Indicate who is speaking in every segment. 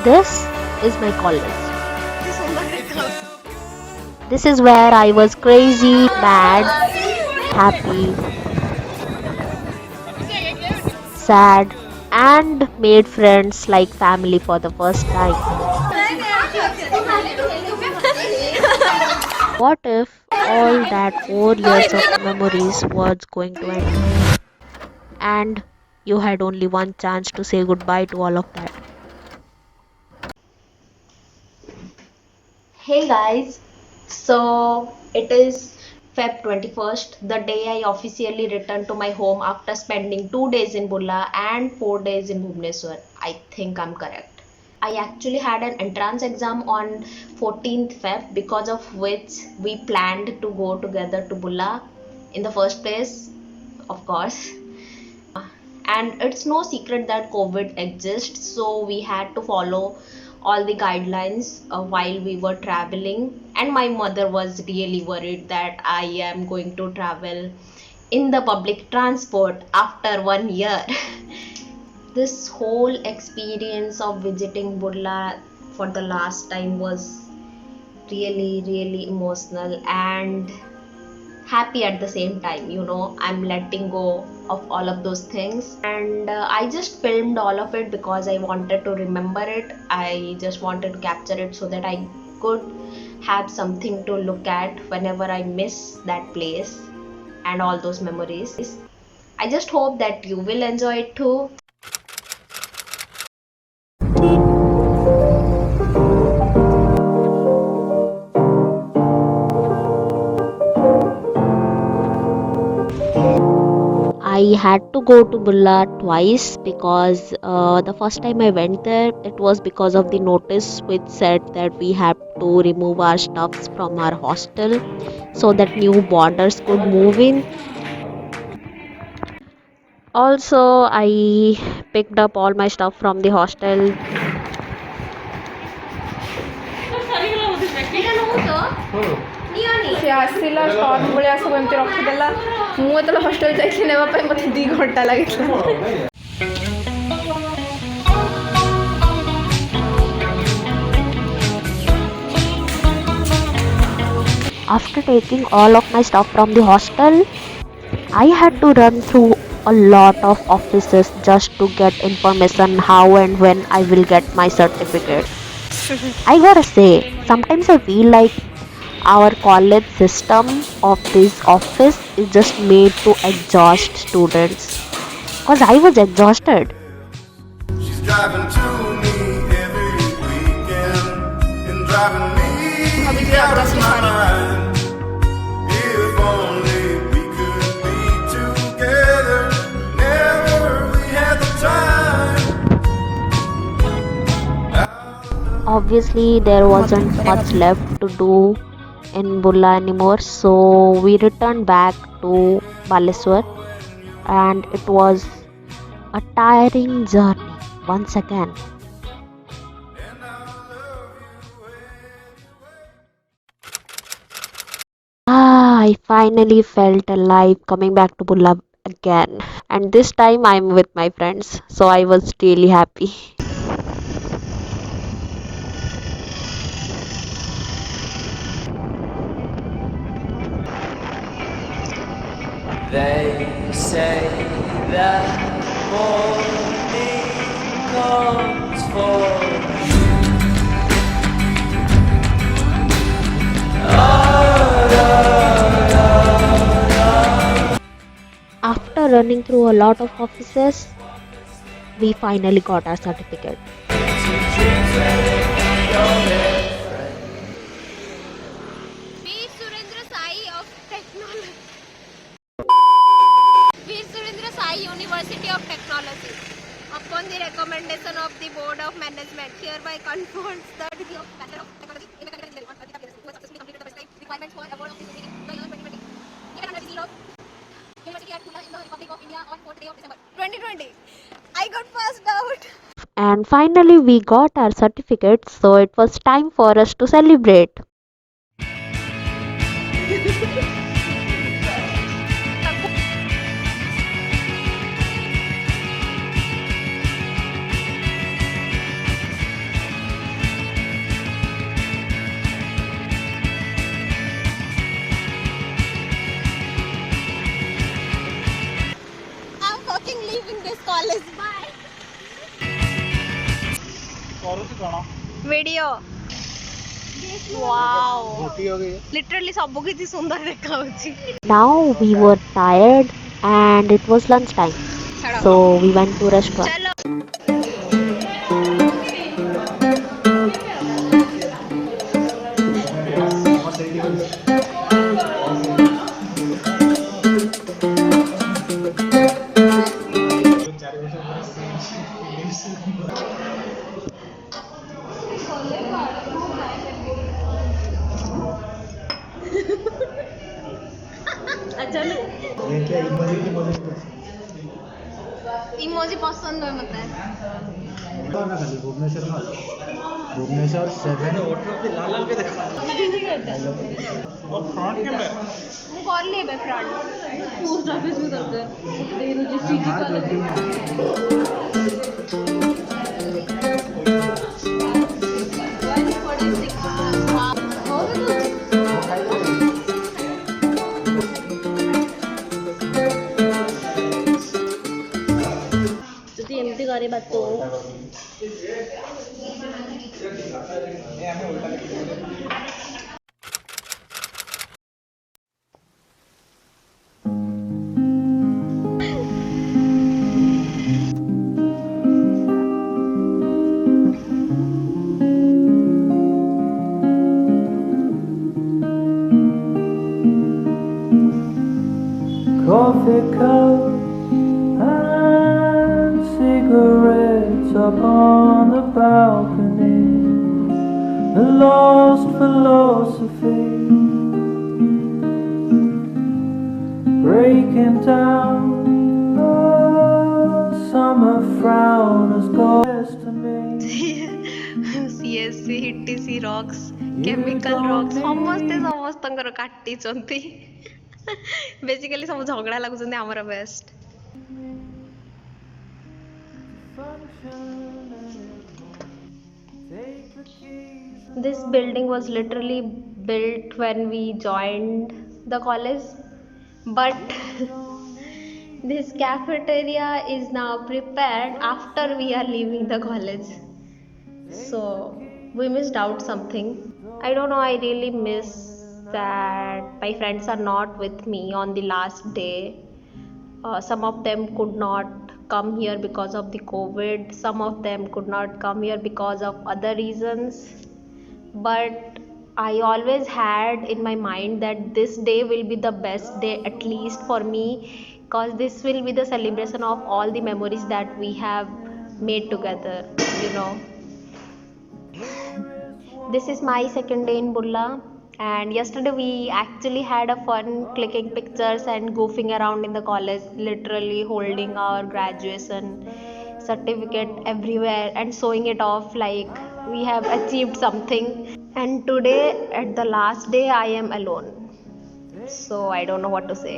Speaker 1: This is my college. This is where I was crazy, mad, happy, sad, and made friends like family for the first time. What if all that 4 years of memories was going to end and you had only one chance to say goodbye to all of that?
Speaker 2: Hey guys, so it is Feb 21st, the day I officially returned to my home after spending 2 days in Bulla and 4 days in Bhubaneswar. I think I'm correct. I actually had an entrance exam on 14th Feb, because of which we planned to go together to Bulla in the first place, of course. And it's no secret that COVID exists, so we had to follow all the guidelines while we were traveling. And my mother was really worried that I am going to travel in the public transport after 1 year. This whole experience of visiting Burla for the last time was really emotional and happy at the same time. I'm letting go of all of those things, and I just filmed all of it because I wanted to remember it. I just wanted to capture it so that I could have something to look at whenever I miss that place and all those memories. I just hope that you will enjoy it too.
Speaker 1: I had to go to Bulla twice because the first time I went there, it was because of the notice which said that we have to remove our stuffs from our hostel so that new boarders could move in. Also, I picked up all my stuff from the hostel.
Speaker 3: ସେ ଆସିଲା stock ଭଳିଆ ସବୁ ଏମିତି ରଖିଦେଲା। ମୁଁ ଯେତେବେଳେ hostel ଯାଇଥିଲି ନେବା ପାଇଁ ମୋତେ 2 ଘଣ୍ଟା ଲାଗିଥିଲା।
Speaker 1: After taking all of my stuff from the hostel, I had to run through a lot of offices just to get information how and when I will get my certificate. I gotta say, sometimes I feel like our college system of this office is just made to exhaust students. Cause I was exhausted.
Speaker 4: She's driving to me every weekend and driving me out of my mind. If only we could be together whenever we had the time.
Speaker 1: Obviously, there wasn't much left to do in Bulla anymore, so we returned back to Baleswar, and it was a tiring journey once again. I finally felt alive coming back to Bulla again, and this time I'm with my friends, so I was really happy.
Speaker 5: They say that morning comes for
Speaker 1: After running through a lot of offices, we finally got our certificate.
Speaker 6: Veer Surendra Sai of Technology. Veer Surendra Sai University of Technology. Upon the recommendation of the Board of Management, hereby confers the degree of Bachelor of Technology in Mechanical Engineering on Pradipta who has successfully completed the prescribed requirements for award of this degree in the year 2020. Given under the seal of University at Pune in the Republic of India on 4th day of December 2020. I got passed out.
Speaker 1: And finally, we got our certificate, so it was time for us to celebrate.
Speaker 6: college. Bye. Video. Wow. Literally ସବୁ କିଛି ସୁନ୍ଦର ଦେଖାଉଛି.
Speaker 1: Now we were tired and it was lunchtime. So we went to restaurant.
Speaker 6: चलो. Emoji पसंद है मत
Speaker 7: भुवनेश्वर 7
Speaker 6: ମୁଁ କରିଲି ଏବେ ଫ୍ରଣ୍ଟ ପୋଷ୍ଟ ଅଫିସ ବି ଦରକାର ଯଦି ଏମିତି କରିବା ତ
Speaker 5: Coffee cups and cigarettes up on the balcony. The lost philosophy breaking down. The summer frown has got to me.
Speaker 2: CSC, HTC rocks, chemical rocks, ସମସ୍ତଙ୍କର କାଟିଛନ୍ତି ବେସିକାଲି ସବୁ ଝଗଡ଼ା ଲାଗୁଛନ୍ତି ଆମର best. This building was literally built when we joined the college, but this cafeteria is now prepared after we are leaving the college. So we missed out something. I don't know, I really miss that my friends are not with me on the last day. Some of them could not come here because of the COVID, some of them could not come here because of other reasons. But I always had in my mind that this day will be the best day, at least for me, because this will be the celebration of all the memories that we have made together, you know. This is my second day in Bulla, and yesterday we actually had a fun clicking pictures and goofing around in the college, literally holding our graduation certificate everywhere and showing it off like we have achieved something. And today, at the last day, I am alone, so I don't know what to say.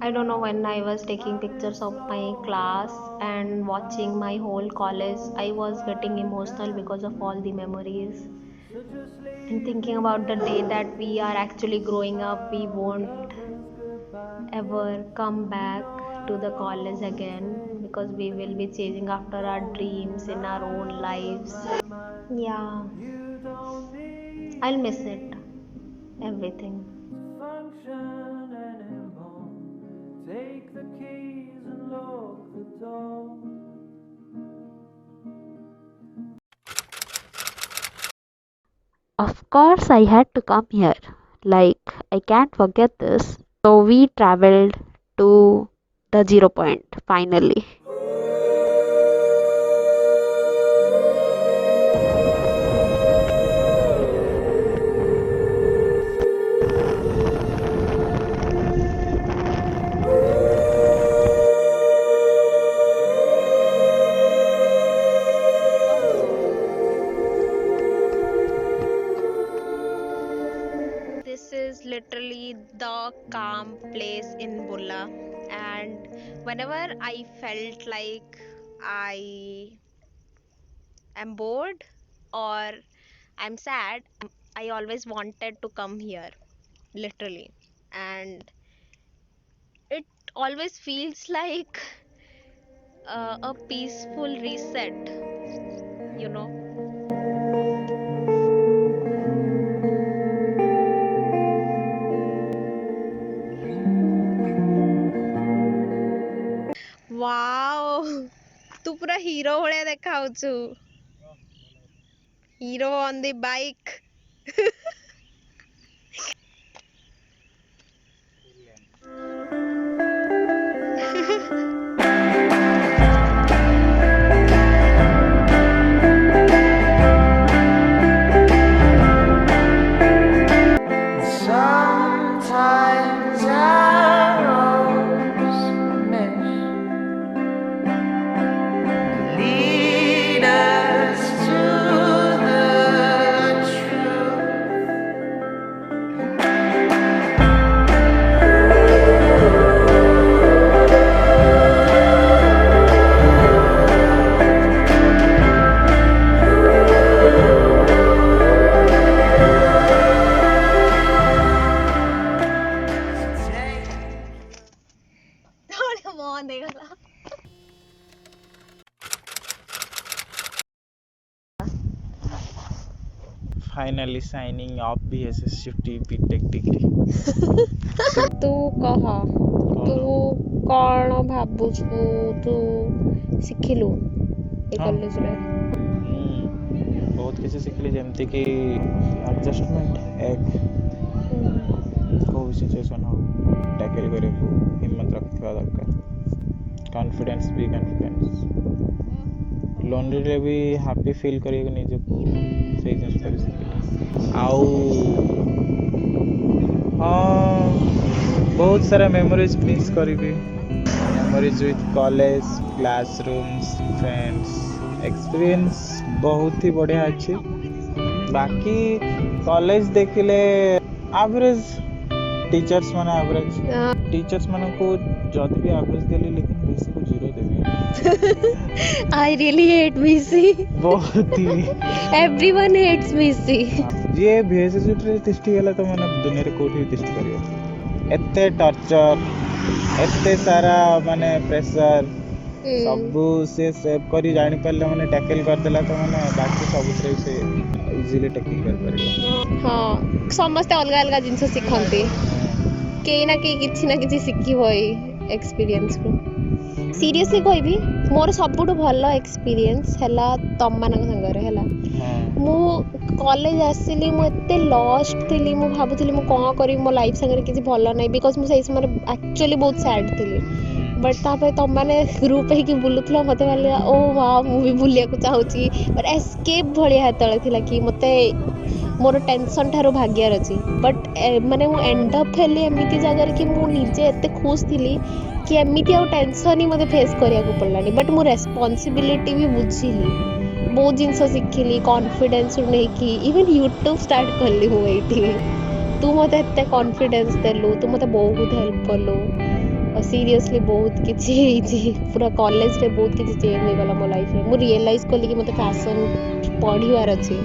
Speaker 2: I don't know, when I was taking pictures of my class and watching my whole college, I was getting emotional because of all the memories and thinking about the day that we are actually growing up. We won't ever come back to the college again because we will be chasing after our dreams in our own lives. Yeah, I'll miss it, everything.
Speaker 5: Function anymore. Take the keys and lock the door.
Speaker 1: Of course, I had to come here. Like, I can't forget this. So we traveled to the 0 point finally.
Speaker 2: This is literally the calm place in Bulla, and whenever I felt like I am bored or I'm sad, I always wanted to come here, literally. And
Speaker 6: it always feels like a peaceful reset, you know. Wow तू पूरा hero भलिया देखा होछु hero on the bike
Speaker 5: Sometimes arrows miss, lead us to the truth.
Speaker 6: थोड़ा बंद ହେଇଗଲା
Speaker 7: Finally signing off BSS Shifty BTech degree.
Speaker 1: ତୁ କହ ତୁ କ'ଣ ଭାବୁଛୁ ତୁ ଶିଖିଲୁ ଏ
Speaker 7: ହଁ।
Speaker 1: କଲେଜରେ?
Speaker 7: ବହୁତ କିଛି ଶିଖିଲି ଯେମିତି କି ଆଡଜଷ୍ଟମେଣ୍ଟ କେଉଁ ସିଚୁଏସନ୍ ହଉ ଟ୍ୟାକେଲ୍ କରିବାକୁ ହିମ୍ମତ ରଖିଥିବା ଦରକାର କନଫିଡେନ୍ସ ବି କନଫିଡେନ୍ସ ଲୋନ୍ଲିରେ ବି ହାପି ଫିଲ୍ କରିବାକୁ ନିଜକୁ ସେଇ ଜିନିଷଟା ବି ଶିଖିଲି ଆଉ ହଁ ବହୁତ ସାରା ମେମୋରିଜ୍ ମିସ୍ କରିବି memories with college class rooms friends experience बहुत ही बढ़िया अच्छी बाकी कॉलेज देखिले एवरेज टीचर्स माने एवरेज टीचर्स माने को जद भी एवरेज देली लेकिन बेसी को zero Devi
Speaker 1: I really hate VC.
Speaker 7: बहुत ही
Speaker 1: Everyone hates VC.
Speaker 7: ये VSS रे तिष्ठी गेला तो माने दुनिया रे कोठी तिष्ठी करियो एते टॉर्चर एते सारा माने प्रेशर सबू से सेव करी जानी पारले माने टैकल कर देला तो माने बाकी सबुतरे से इजीली टैकल कर परियो
Speaker 1: हाँ समस्ते अलग अलग जिनस शिखती कहीं ना कहीं किसी ना किसी शिखिब एक्सपीरियंस रू सीरियसली कहबी मोर सबुठ भल एक्सपीरियंस हैला तम मान संगे हैला मु कॉलेज आसिली मु एते लॉस्ट थिली मु भाबुथिली मु कोन करी मो लाइफ संगे किसी भल नै बिकॉज़ मु सही समय एक्चुअली बहुत सैड थिली बट तापर तुम मैंने ग्रुप ही बुलूल मत ओ वाह मुझे बुलिया चाहूँगी बट एस्केप भाया हेतु कि मत मोर टेंशन ठार भाग्यार अच्छी बट माने मु एंड अप हेली एमती जगह कि मुझे एत खुश थी कि एमती आउ टेंशन ही मत फेस करिया पड़लानी बट मु रेस्पॉन्सिबिलिटी भी बुझिली बहुत जिनस शिखिली कॉन्फिडेंस नहीं इवन यूट्यूब स्टार्ट कली मुझे तू मत एत कॉन्फिडेंस देलु तू मत बहुत हेल्प कलु सीरियसली बहुत किसी पूरा कॉलेज रे बहुत किसी चेंज हो गला मो लाइफ रे मु रियलाइज कली कि मते फैशन पढ़िवार अछि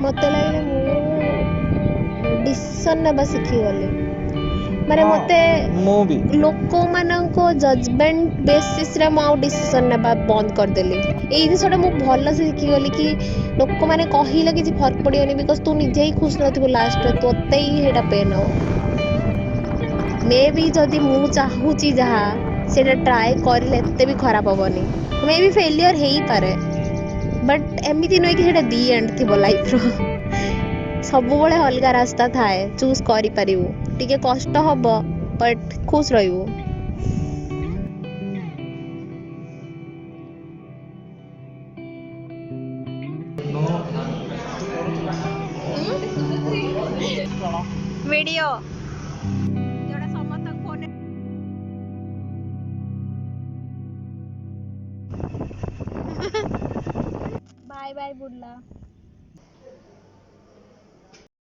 Speaker 1: मते लागे मु डिसीजन नेबा सिखि गली माने मते
Speaker 7: मूवी
Speaker 1: लोक मानको जजमेंट बेसिस रे मु डिसीजन नेबा बंद कर देली एई दिसटा मु भलो से सिखि गली कि लोक माने कहिला कि फर्क पड़ियोनी बिकॉज़ तू निजे ही खुश नथिबो लास्ट रे तोते ही हेडा पेन हो मे भी जदि मु चाहूची जहाँ से ट्राए करते भी खराब हेनी मे भी फेलियर हो पारे बट एमती नुह कि दी एंड थी लाइफ सब अलग रास्ता थाए चूज करू टे कष्ट हम बट खुश रही
Speaker 6: वीडियो जोड़ा समस्त फोन बाय बाय बुल्ला।